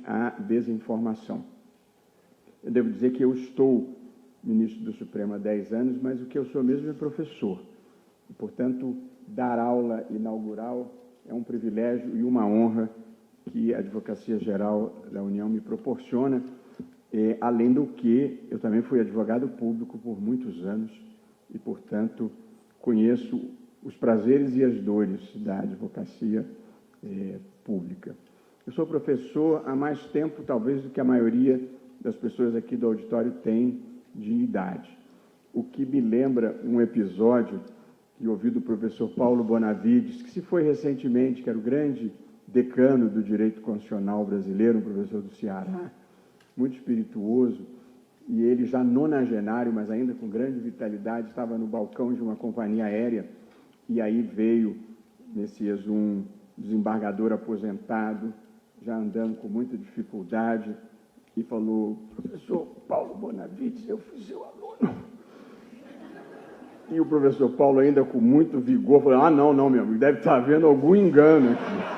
à desinformação. Eu devo dizer que eu estou ministro do Supremo há 10 anos, mas o que eu sou mesmo é professor. E, portanto, dar aula inaugural é um privilégio e uma honra que a Advocacia Geral da União me proporciona, além do que eu também fui advogado público por muitos anos e, portanto, conheço os prazeres e as dores da advocacia pública. Eu sou professor há mais tempo, talvez, do que a maioria das pessoas aqui do auditório tem de idade, o que me lembra um episódio que ouvi do professor Paulo Bonavides, que se foi recentemente, que era o grande decano do direito constitucional brasileiro, um professor do Ceará, muito espirituoso, e ele já nonagenário, mas ainda com grande vitalidade, estava no balcão de uma companhia aérea, e aí veio, Messias, um desembargador aposentado, já andando com muita dificuldade, e falou: professor Paulo Bonavides, eu fui seu aluno. E o professor Paulo, ainda com muito vigor, falou: ah, não, meu amigo, deve estar havendo algum engano aqui.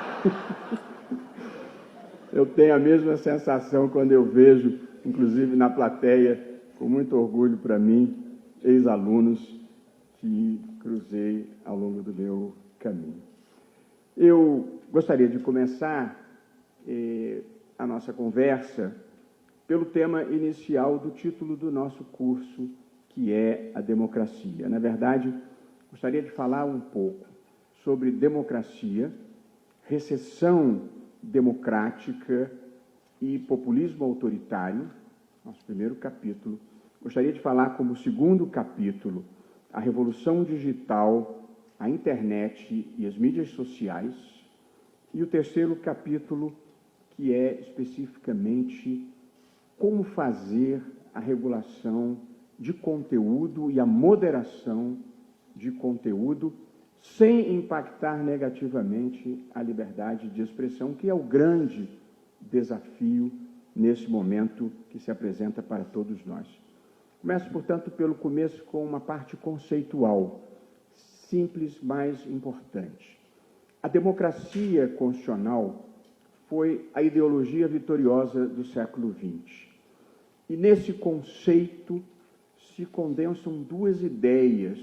Eu tenho a mesma sensação quando eu vejo, inclusive na plateia, com muito orgulho para mim, ex-alunos que cruzei ao longo do meu caminho. Eu gostaria de começar a nossa conversa pelo tema inicial do título do nosso curso, que é a democracia. Na verdade, gostaria de falar um pouco sobre democracia, recessão democrática e populismo autoritário, nosso primeiro capítulo. Gostaria de falar como segundo capítulo a revolução digital, a internet e as mídias sociais. E o terceiro capítulo, que é especificamente como fazer a regulação de conteúdo e a moderação de conteúdo sem impactar negativamente a liberdade de expressão, que é o grande desafio nesse momento que se apresenta para todos nós. Começo, portanto, pelo começo com uma parte conceitual, simples, mas importante. A democracia constitucional foi a ideologia vitoriosa do século XX. E nesse conceito se condensam duas ideias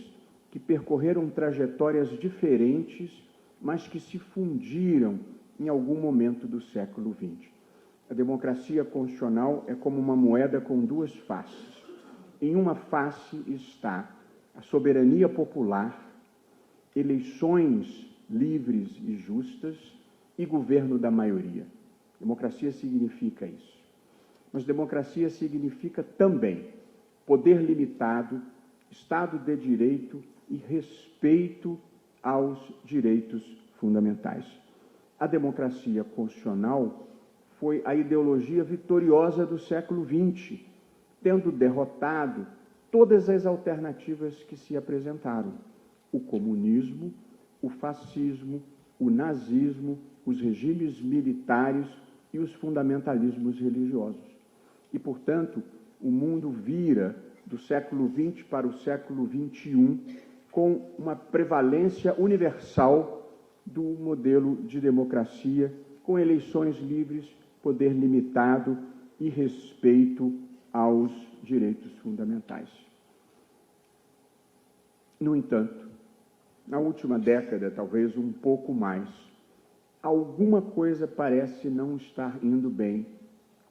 que percorreram trajetórias diferentes, mas que se fundiram em algum momento do século XX. A democracia constitucional é como uma moeda com duas faces. Em uma face está a soberania popular, eleições livres e justas e governo da maioria. Democracia significa isso. Mas democracia significa também poder limitado, Estado de Direito e respeito aos direitos fundamentais. A democracia constitucional foi a ideologia vitoriosa do século XX, tendo derrotado todas as alternativas que se apresentaram: o comunismo, o fascismo, o nazismo, os regimes militares e os fundamentalismos religiosos. E, portanto, o mundo vira do século XX para o século XXI com uma prevalência universal do modelo de democracia, com eleições livres, poder limitado e respeito aos direitos fundamentais. No entanto, na última década, talvez um pouco mais, alguma coisa parece não estar indo bem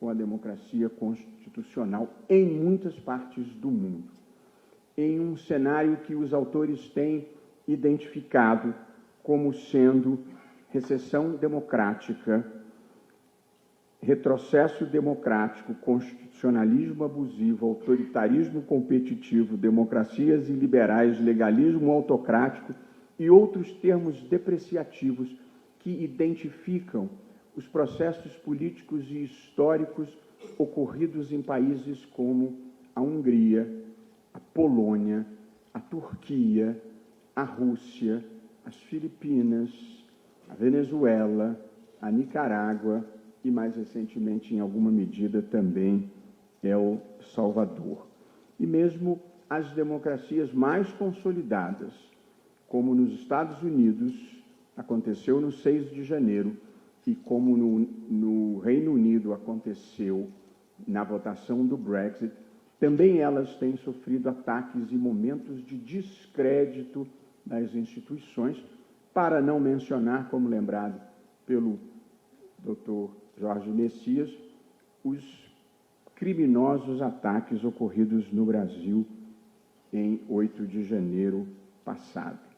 com a democracia constitucional em muitas partes do mundo, em um cenário que os autores têm identificado como sendo recessão democrática, retrocesso democrático, constitucionalismo abusivo, autoritarismo competitivo, democracias iliberais, legalismo autocrático e outros termos depreciativos que identificam os processos políticos e históricos ocorridos em países como a Hungria, a Polônia, a Turquia, a Rússia, as Filipinas, a Venezuela, a Nicarágua e, mais recentemente, em alguma medida, também El Salvador. E mesmo as democracias mais consolidadas, como nos Estados Unidos, aconteceu no 6 de janeiro, e como no Reino Unido aconteceu na votação do Brexit, também elas têm sofrido ataques e momentos de descrédito das instituições, para não mencionar, como lembrado pelo Dr. Jorge Messias, os criminosos ataques ocorridos no Brasil em 8 de janeiro passado.